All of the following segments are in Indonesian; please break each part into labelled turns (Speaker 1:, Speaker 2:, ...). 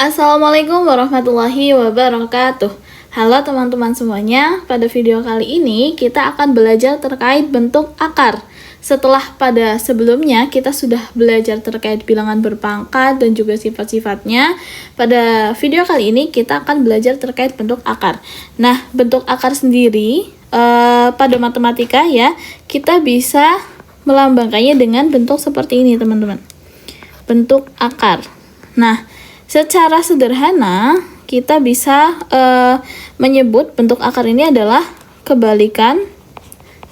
Speaker 1: Assalamualaikum warahmatullahi wabarakatuh. Halo teman-teman semuanya, pada video kali ini kita akan belajar terkait bentuk akar. Setelah pada sebelumnya kita sudah belajar terkait bilangan berpangkat dan juga sifat-sifatnya, pada video kali ini kita akan belajar terkait bentuk akar. Nah, bentuk akar sendiri pada matematika ya, kita bisa melambangkannya dengan bentuk seperti ini teman-teman. Bentuk akar. Nah, secara sederhana, kita bisa menyebut bentuk akar ini adalah kebalikan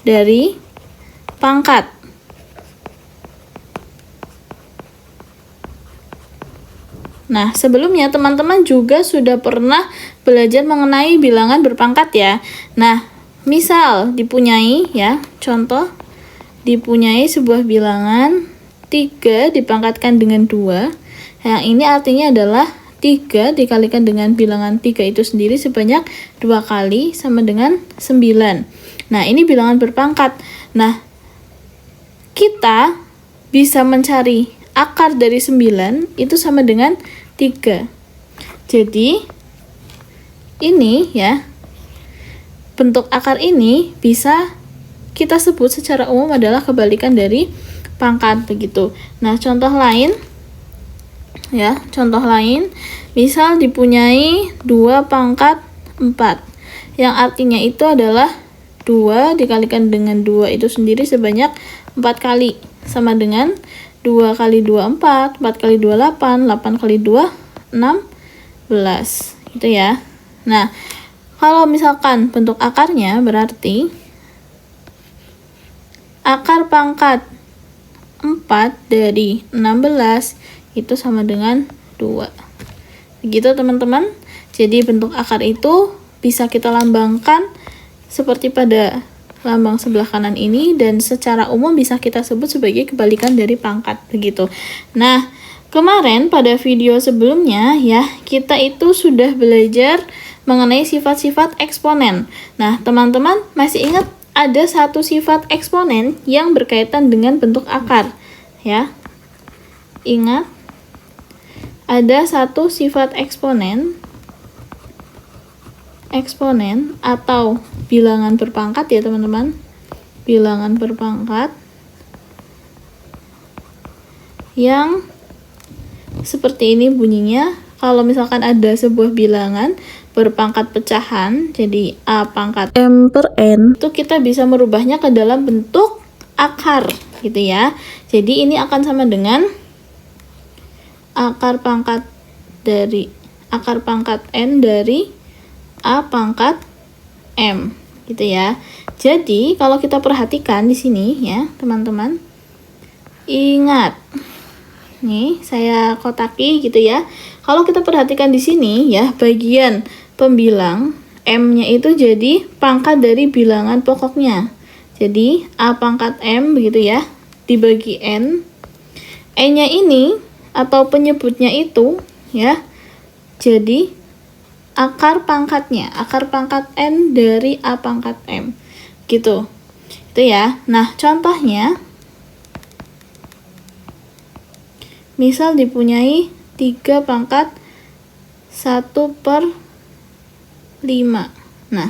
Speaker 1: dari pangkat. Nah, sebelumnya teman-teman juga sudah pernah belajar mengenai bilangan berpangkat ya. Nah, misal dipunyai ya, contoh dipunyai sebuah bilangan 3 dipangkatkan dengan 2. Yang ini artinya adalah 3 dikalikan dengan bilangan 3 itu sendiri sebanyak 2 kali sama dengan 9. Nah, ini bilangan berpangkat. Nah, kita bisa mencari akar dari 9 itu sama dengan 3. Jadi, ini ya, bentuk akar ini bisa kita sebut secara umum adalah kebalikan dari pangkat begitu. Nah, contoh lain ya, contoh lain, misal dipunyai 2 pangkat 4, yang artinya itu adalah 2 dikalikan dengan 2 itu sendiri sebanyak 4 kali, sama dengan 2 kali 2 4, 4 kali 2 8, 8 kali 2 16, gitu ya. Nah, kalau misalkan bentuk akarnya berarti akar pangkat 4 dari 16 itu sama dengan 2. Begitu teman-teman. Jadi bentuk akar itu bisa kita lambangkan seperti pada lambang sebelah kanan ini, dan secara umum bisa kita sebut sebagai kebalikan dari pangkat begitu. Nah, kemarin pada video sebelumnya ya, kita itu sudah belajar mengenai sifat-sifat eksponen. Nah, teman-teman masih ingat ada satu sifat eksponen yang berkaitan dengan bentuk akar ya. Ingat, ada satu sifat eksponen atau bilangan berpangkat ya teman-teman, bilangan berpangkat yang seperti ini bunyinya. Kalau misalkan ada sebuah bilangan berpangkat pecahan, jadi A pangkat M per N, itu kita bisa merubahnya ke dalam bentuk akar gitu ya. Jadi ini akan sama dengan akar pangkat N dari A pangkat M gitu ya. Jadi kalau kita perhatikan di sini ya teman-teman, ingat nih saya kotaki gitu ya. Kalau kita perhatikan di sini ya, bagian pembilang M-nya itu jadi pangkat dari bilangan pokoknya. Jadi A pangkat M begitu ya, dibagi N. N-nya ini atau penyebutnya itu ya, jadi akar pangkatnya, akar pangkat N dari A pangkat M gitu. Itu ya. Nah, contohnya misal dipunyai 3 pangkat 1 per 5. Nah,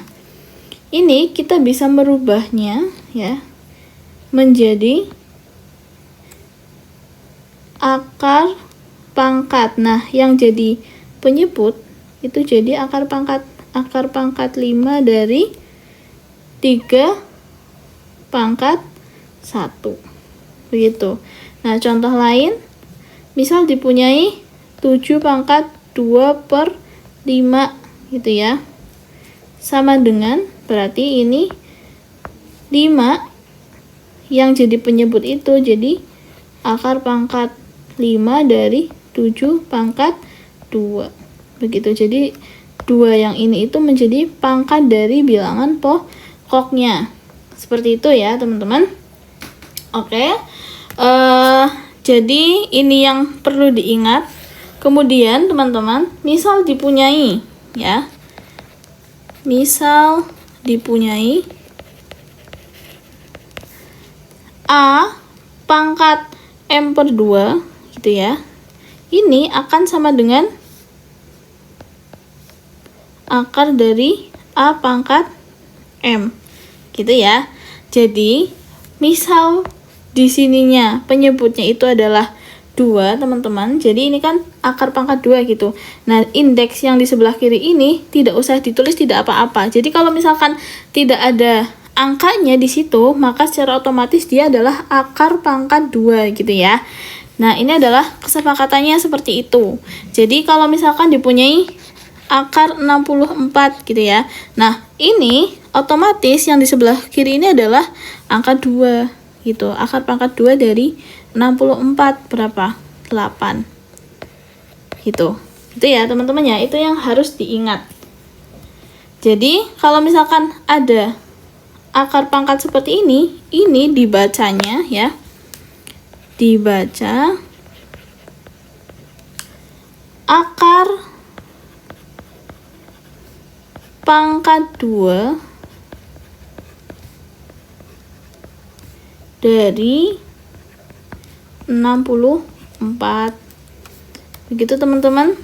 Speaker 1: ini kita bisa merubahnya ya menjadi akar pangkat. Nah, yang jadi penyebut itu jadi akar pangkat 5 dari 3 pangkat 1. Begitu. Nah, contoh lain, misal dipunyai 7 pangkat 2 per 5 gitu ya. Sama dengan, berarti ini 5 yang jadi penyebut itu jadi akar pangkat 5 dari 7 pangkat 2. Begitu. Jadi 2 yang ini itu menjadi pangkat dari bilangan pokoknya. Seperti itu ya, teman-teman. Oke. Jadi ini yang perlu diingat. Kemudian, teman-teman, misal dipunyai ya. Misal dipunyai A pangkat M per 2 gitu ya. Ini akan sama dengan akar dari A pangkat M. Gitu ya. Jadi, misal di sininya penyebutnya itu adalah 2, teman-teman. Jadi ini kan akar pangkat 2 gitu. Nah, indeks yang di sebelah kiri ini tidak usah ditulis, tidak apa-apa. Jadi kalau misalkan tidak ada angkanya di situ, maka secara otomatis dia adalah akar pangkat 2 gitu ya. Nah, ini adalah kesepakatannya seperti itu. Jadi kalau misalkan dipunyai akar 64 gitu ya. Nah, ini otomatis yang di sebelah kiri ini adalah angka 2 gitu. Akar pangkat 2 dari 64 berapa? 8. Gitu. Itu ya, teman-teman ya. Itu yang harus diingat. Jadi, kalau misalkan ada akar pangkat seperti ini dibacanya ya. Dibaca akar pangkat 2 dari 64. Begitu teman-teman.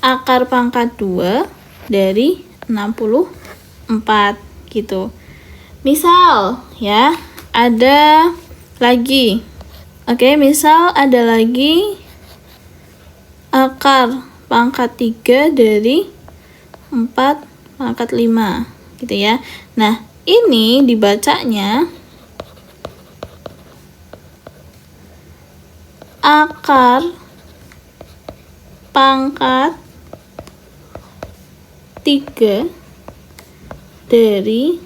Speaker 1: Akar pangkat 2 dari 64 gitu. Misal ya, ada lagi. Oke, misal ada lagi akar pangkat 3 dari 4 pangkat 5 gitu ya. Nah, ini dibacanya akar pangkat 3 dari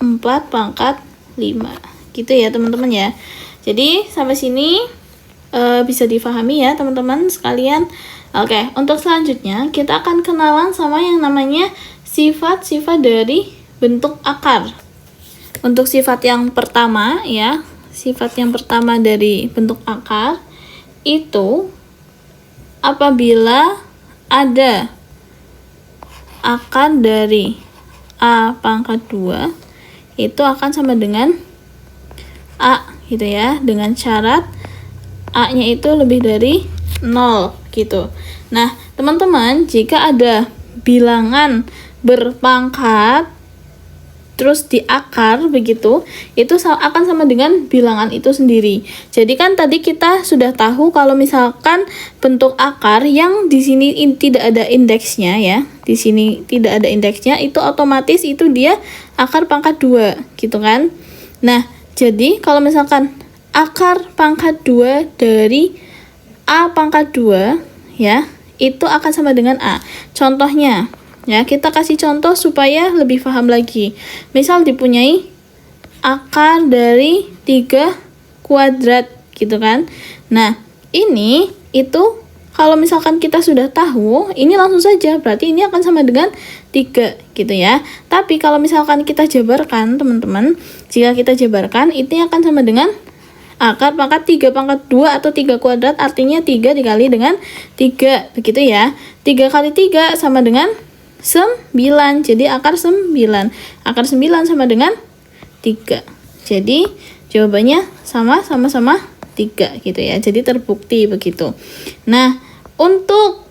Speaker 1: 4 pangkat 5 gitu ya teman-teman ya. Jadi sampai sini bisa difahami ya teman-teman sekalian. Oke, untuk selanjutnya kita akan kenalan sama yang namanya sifat-sifat dari bentuk akar. Untuk sifat yang pertama ya, sifat yang pertama dari bentuk akar itu apabila ada akar dari A pangkat 2 itu akan sama dengan A gitu ya, dengan syarat A-nya itu lebih dari 0 gitu. Nah, teman-teman, jika ada bilangan berpangkat terus di akar begitu, itu akan sama dengan bilangan itu sendiri. Jadi kan tadi kita sudah tahu kalau misalkan bentuk akar yang di sini tidak ada indeksnya ya. Di sini tidak ada indeksnya, itu otomatis itu dia akar pangkat 2 gitu kan. Nah, jadi kalau misalkan akar pangkat 2 dari A pangkat 2 ya, itu akan sama dengan A. Contohnya ya, kita kasih contoh supaya lebih paham lagi. Misal dipunyai akar dari 3 kuadrat gitu kan. Nah, ini itu kalau misalkan kita sudah tahu, ini langsung saja berarti ini akan sama dengan 3 gitu ya. Tapi kalau misalkan kita jabarkan teman-teman, jika kita jabarkan ini akan sama dengan akar pangkat 3 pangkat 2 atau 3 kuadrat, artinya 3 dikali dengan 3 begitu ya. 3 kali 3 sama dengan 9. Jadi akar 9. Akar 9 sama dengan 3. Jadi jawabannya sama-sama 3 gitu ya. Jadi terbukti begitu. Nah, untuk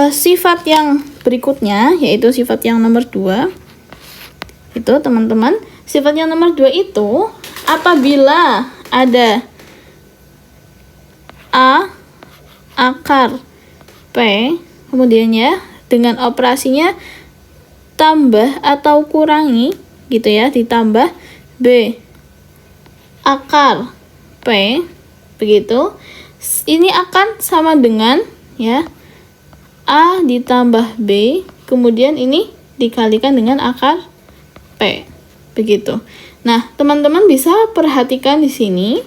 Speaker 1: sifat yang berikutnya yaitu sifat yang nomor 2. Itu teman-teman, sifat yang nomor 2 itu apabila ada A akar P, kemudian ya dengan operasinya tambah atau kurangi gitu ya, ditambah B akar P begitu, ini akan sama dengan ya A ditambah B, kemudian ini dikalikan dengan akar P begitu. Nah, teman-teman bisa perhatikan di sini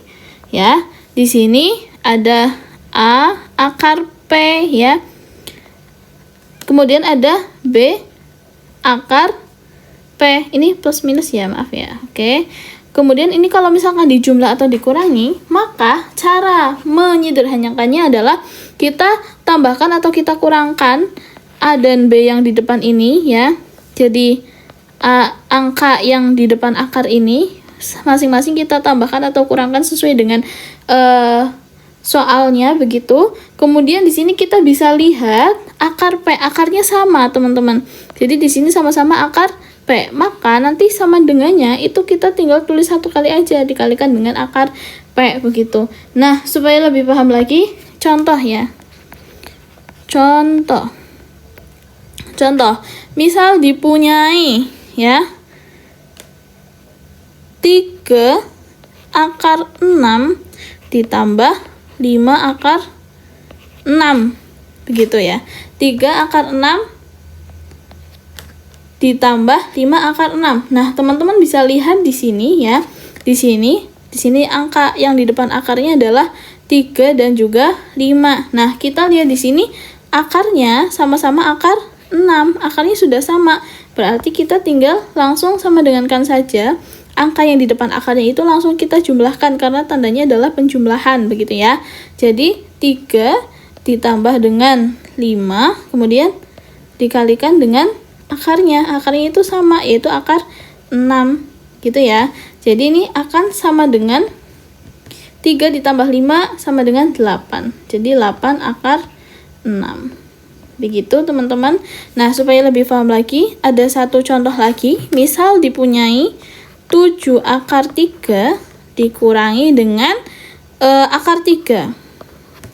Speaker 1: ya. Di sini ada A akar P ya. Kemudian ada B akar P. Ini plus minus ya, maaf ya. Oke. Kemudian ini kalau misalkan dijumlah atau dikurangi, maka cara menyederhanakannya adalah kita tambahkan atau kita kurangkan A dan B yang di depan ini ya. Jadi angka yang di depan akar ini masing-masing kita tambahkan atau kurangkan sesuai dengan soalnya begitu. Kemudian di sini kita bisa lihat akar P, akarnya sama teman-teman. Jadi di sini sama-sama akar P, maka nanti sama dengannya itu kita tinggal tulis satu kali aja, dikalikan dengan akar P, begitu. Nah, supaya lebih paham lagi, contoh ya. Contoh, misal dipunyai ya 3 akar 6 ditambah 5 akar 6, begitu ya. 3 akar 6 ditambah 5 akar 6. Nah, teman-teman bisa lihat di sini ya. Di sini angka yang di depan akarnya adalah 3 dan juga 5. Nah, kita lihat di sini akarnya sama-sama akar 6. Akarnya sudah sama. Berarti kita tinggal langsung sama dengankan saja. Angka yang di depan akarnya itu langsung kita jumlahkan karena tandanya adalah penjumlahan, begitu ya. Jadi 3 ditambah dengan 5, kemudian dikalikan dengan akarnya. Akarnya itu sama, yaitu akar 6, gitu ya. Jadi ini akan sama dengan 3 ditambah 5 sama dengan 8. Jadi 8 akar 6. Begitu teman-teman. Nah, supaya lebih paham lagi, ada satu contoh lagi. Misal dipunyai 7 akar 3 dikurangi dengan akar 3.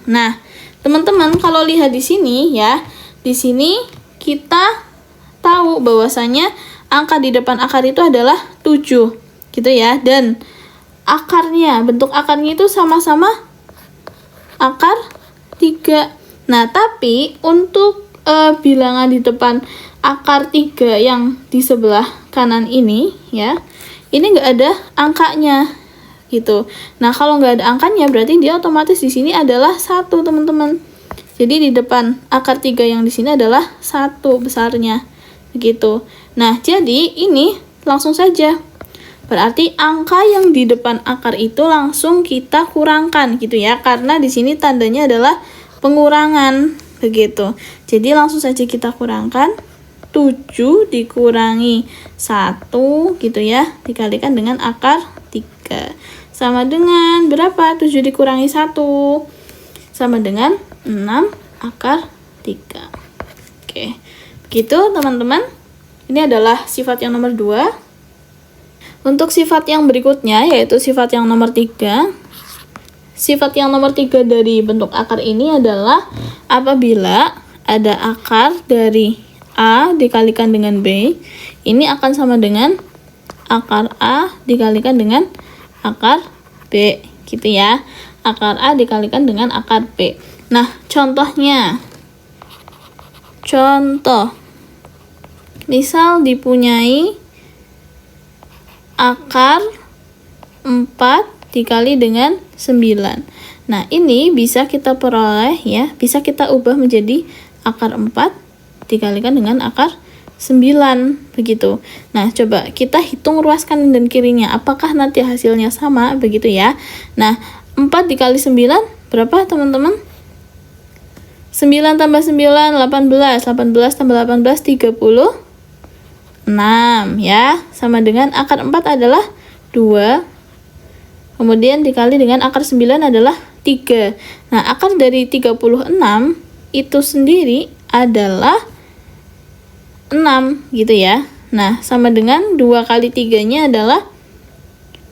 Speaker 1: Nah, teman-teman kalau lihat di sini ya, di sini kita tahu bahwasanya angka di depan akar itu adalah 7, gitu ya. Dan akarnya, bentuk akarnya itu sama-sama akar 3. Nah, tapi untuk bilangan di depan akar 3 yang di sebelah kanan ini ya, ini nggak ada angkanya gitu. Nah, kalau nggak ada angkanya berarti dia otomatis di sini adalah 1, teman-teman. Jadi di depan akar 3 yang di sini adalah 1 besarnya, begitu. Nah, jadi ini langsung saja. Berarti angka yang di depan akar itu langsung kita kurangkan gitu ya, karena di sini tandanya adalah pengurangan, begitu. Jadi langsung saja kita kurangkan 7 dikurangi 1 gitu ya, dikalikan dengan akar 3. Sama dengan berapa? 7 dikurangi 1 sama dengan 6 akar 3. Oke. Begitu teman-teman. Ini adalah sifat yang nomor 2. Untuk sifat yang berikutnya yaitu sifat yang nomor 3. Sifat yang nomor 3 dari bentuk akar ini adalah apabila ada akar dari A dikalikan dengan B, ini akan sama dengan akar A dikalikan dengan akar B, gitu ya. Akar A dikalikan dengan akar B. Nah, contohnya. Contoh. Misal dipunyai akar 4 dikali dengan 9. Nah, ini bisa kita peroleh ya, bisa kita ubah menjadi akar 4 dikalikan dengan akar 9, begitu. Nah, coba kita hitung ruas kanan dan kirinya, apakah nanti hasilnya sama, begitu ya. Nah, 4 dikali 9 berapa teman-teman? 9 tambah 9, 18. 18 tambah 18, 36 ya. Sama dengan akar 4 adalah 2. Kemudian dikali dengan akar 9 adalah 3. Nah, akar dari 36 itu sendiri adalah 6, gitu ya. Nah, sama dengan 2 kali 3-nya adalah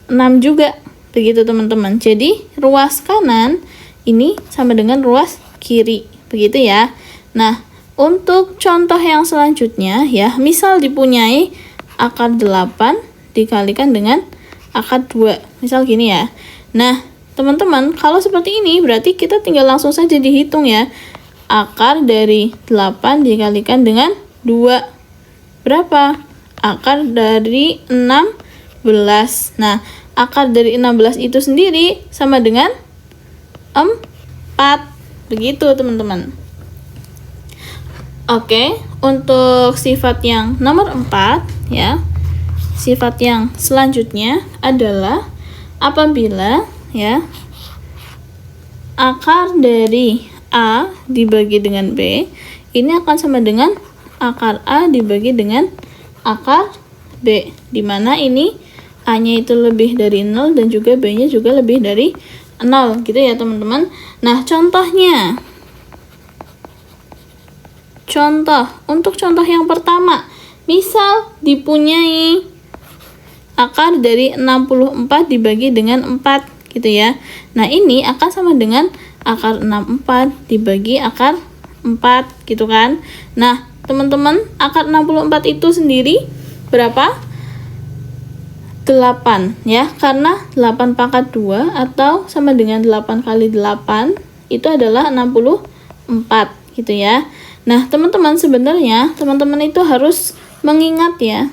Speaker 1: 6 juga. Begitu teman-teman. Jadi, ruas kanan ini sama dengan ruas kiri. Begitu ya. Nah, untuk contoh yang selanjutnya ya, misal dipunyai akar 8 dikalikan dengan akar 2. Misal gini ya. Nah, teman-teman, kalau seperti ini berarti kita tinggal langsung saja dihitung ya. Akar dari 8 dikalikan dengan 2. Berapa? Akar dari 16. Nah, akar dari 16 itu sendiri sama dengan 4. Begitu, teman-teman. Oke, untuk sifat yang nomor 4 ya. Sifat yang selanjutnya adalah apabila ya akar dari A dibagi dengan B, ini akan sama dengan akar A dibagi dengan akar B, dimana ini A-nya itu lebih dari 0 dan juga B-nya juga lebih dari 0, gitu ya teman-teman. Nah, contohnya contoh. Untuk contoh yang pertama, misal dipunyai akar dari 64 dibagi dengan 4 gitu ya. Nah, ini akan sama dengan akar 64 dibagi akar 4 gitu kan. Nah, teman-teman, akar 64 itu sendiri berapa? 8 ya, karena 8 pangkat 2 atau sama dengan 8 kali 8 itu adalah 64 gitu ya. Nah, teman-teman, sebenarnya teman-teman itu harus mengingat ya.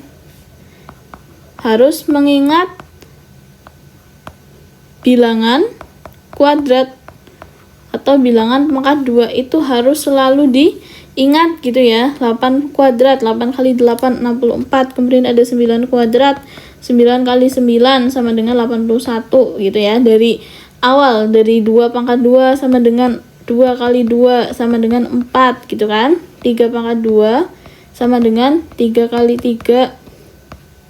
Speaker 1: Harus mengingat bilangan kuadrat atau bilangan pangkat 2 itu harus selalu diingat gitu ya. 8 kuadrat, 8 kali 8 64, kemudian ada 9 kuadrat, 9 kali 9 sama dengan 81 gitu ya. Dari awal, dari 2 pangkat 2 sama dengan 2 kali 2 sama dengan 4 gitu kan. 3 pangkat 2 sama dengan 3 kali 3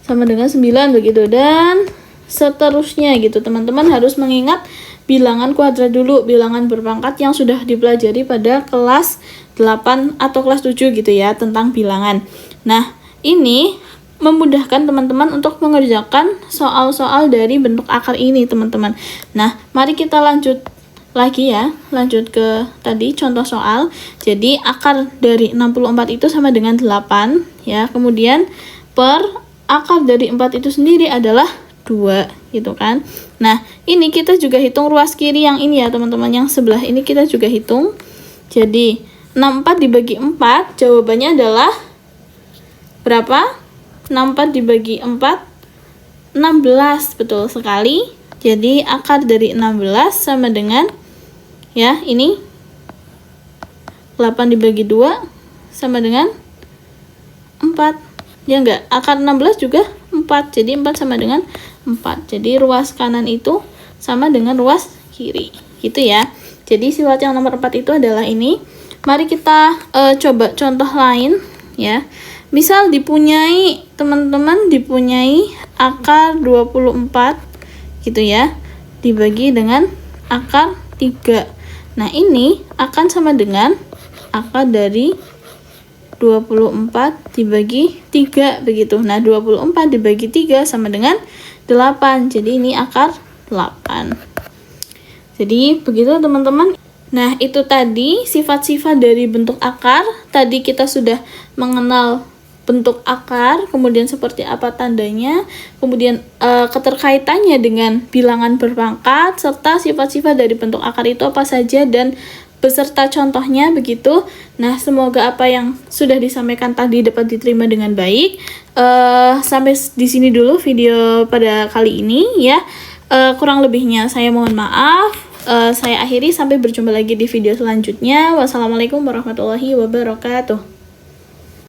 Speaker 1: sama dengan 9 begitu, dan seterusnya gitu. Teman-teman harus mengingat bilangan kuadrat dulu, bilangan berpangkat yang sudah dipelajari pada kelas 8 atau kelas 7 gitu ya, tentang bilangan. Nah, ini memudahkan teman-teman untuk mengerjakan soal-soal dari bentuk akar ini, teman-teman. Nah, mari kita lanjut lagi ya, lanjut ke tadi contoh soal. Jadi, akar dari 64 itu sama dengan 8 ya, kemudian per akar dari 4 itu sendiri adalah 2 gitu kan. Nah, ini kita juga hitung ruas kiri yang ini ya, teman-teman, yang sebelah ini kita juga hitung. Jadi, 64 dibagi 4, jawabannya adalah berapa? 64 dibagi 4, 16, betul sekali. Jadi akar dari 16 sama dengan ya, ini 8 dibagi 2 sama dengan 4. Ya enggak, akar 16 juga 4. Jadi 4 sama dengan 4. Jadi ruas kanan itu sama dengan ruas kiri. Gitu ya. Jadi sifat yang nomor 4 itu adalah ini. Mari kita coba contoh lain ya. Misal dipunyai, teman-teman, dipunyai akar 24 gitu ya, dibagi dengan akar 3. Nah, ini akan sama dengan akar dari 24 dibagi 3 begitu. Nah, 24 dibagi 3 sama dengan 8. Jadi ini akar 8. Jadi begitu, teman-teman. Nah, itu tadi sifat-sifat dari bentuk akar. Tadi kita sudah mengenal bentuk akar, kemudian seperti apa tandanya, kemudian keterkaitannya dengan bilangan berpangkat, serta sifat-sifat dari bentuk akar itu apa saja dan beserta contohnya begitu. Nah, semoga apa yang sudah disampaikan tadi dapat diterima dengan baik. Sampai di sini dulu video pada kali ini ya. Kurang lebihnya saya mohon maaf. Saya akhiri, sampai berjumpa lagi di video selanjutnya. Wassalamualaikum warahmatullahi wabarakatuh.